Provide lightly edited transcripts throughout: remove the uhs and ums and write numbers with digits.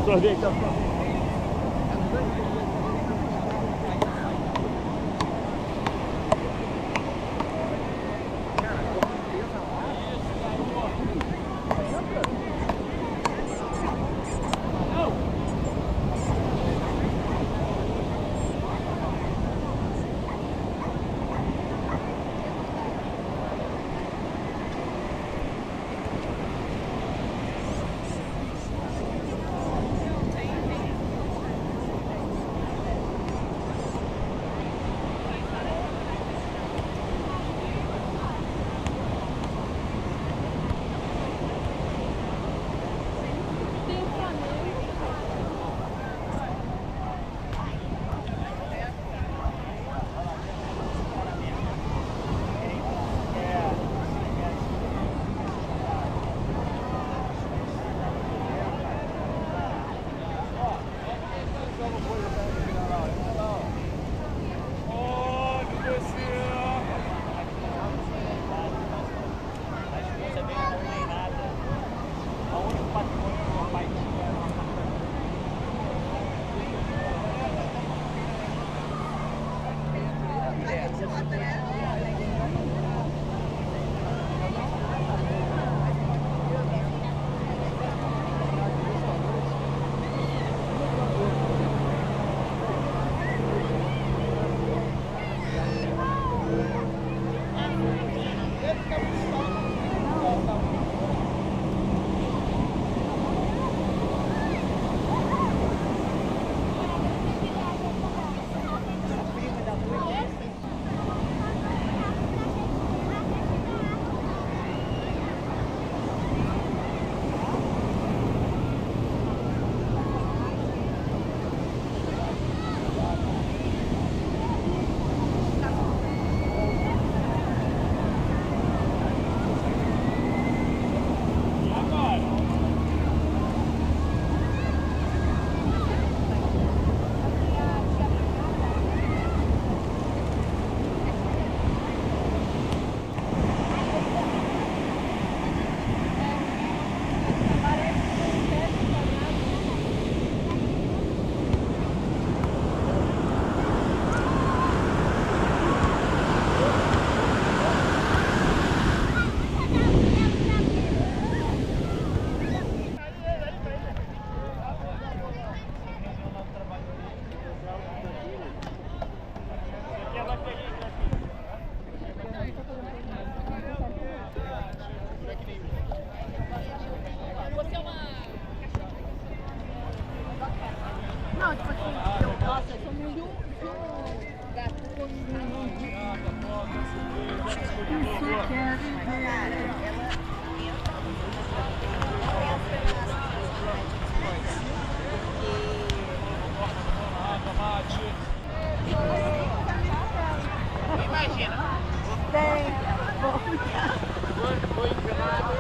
sorvete, ó. Não, tipo assim, nossa, eu sou muito gato com isso quer viver. Imagina. Foi enganado.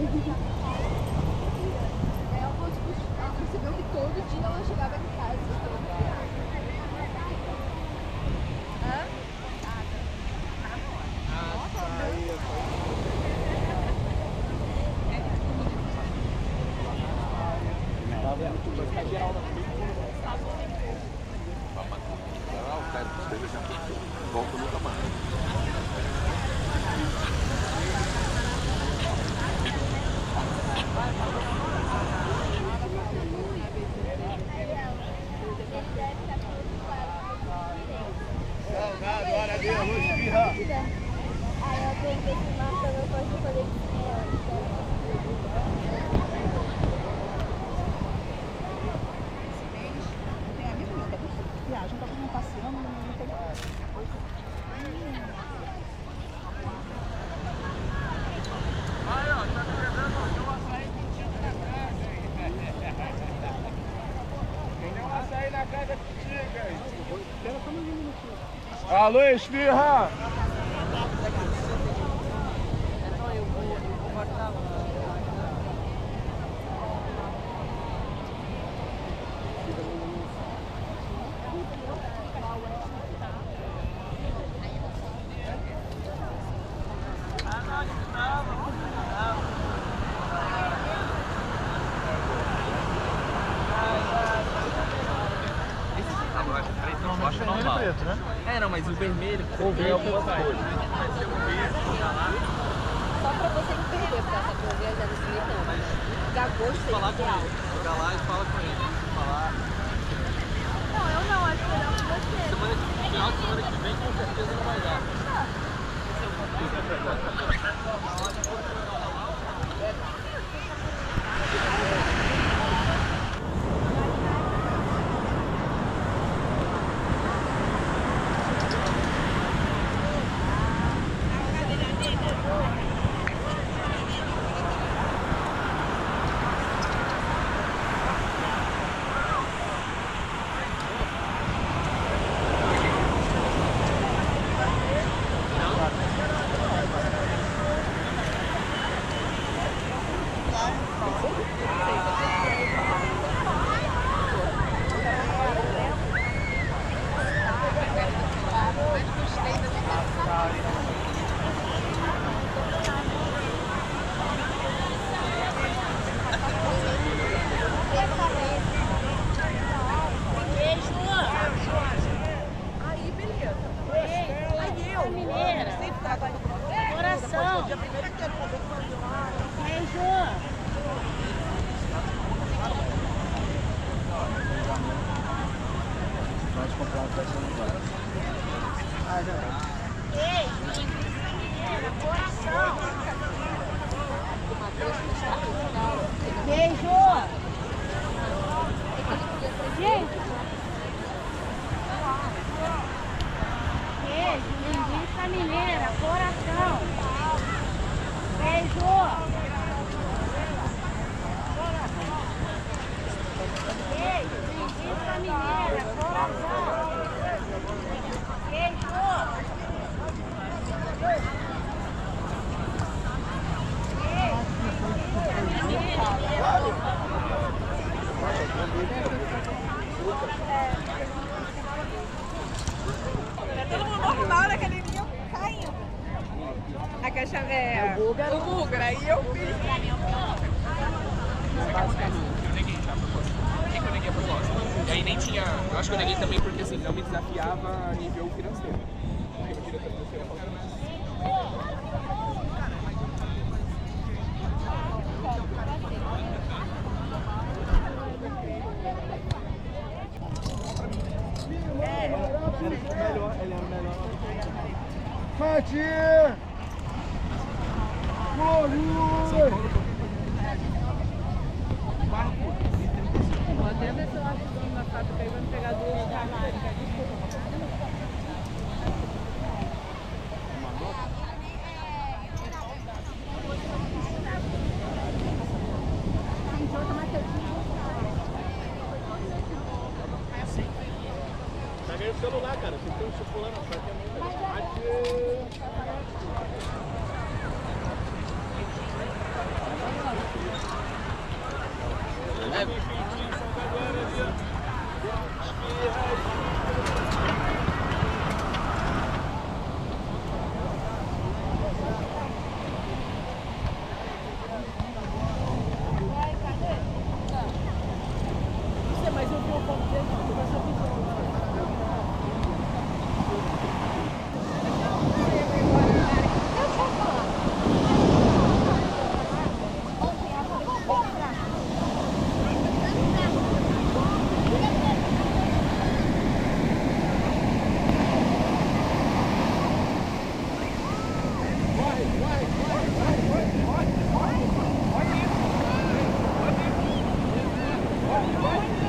Você viu que todo dia ela chegava em casa. Hã? Volta nunca mais. Salgado, hora de arroz de birra. Aí eu perguntei se Marta não pode fazer Tem amigo meu, que viaja, tá todo mundo passeando, não tem. Aí, ó, tá pegando o açaí contigo na casa, hein? Tem um açaí na casa contigo, hein? Alô, esfirra! Eu acho normal. Preto, né? É, não, mas o vermelho. Ou ver algumas cores. Só pra você não perder, porque essa provinha deve ser então. Da gosto é Falar com ideal. ele. Chega lá e fala com ele. Falar. Não, eu não, acho melhor que você. Final de semana que vem com certeza não vai dar. Pode comprar um peça no bar. Ah, já. Beijo! Gente! Beijo, linguiça mineira, coração! Beijo! Beijo, linguiça mineira, coração! Beijo! Todo mundo normal naquele dia caindo. A caixa é o búlgaro, aí eu fiz. Eu neguei já a proposta. Por que eu neguei a proposta? E aí nem tinha. Eu acho que eu neguei também porque assim, não me desafiava a nível financeiro. Porque o diretor financeiro falou. Melhor, ele é o melhor. Fatia! Glória! Vou até ver se eu acho que na fábrica aí vai pegar duas canárias. Peguei o celular, cara. Você tem um chocolate na frente. Vai.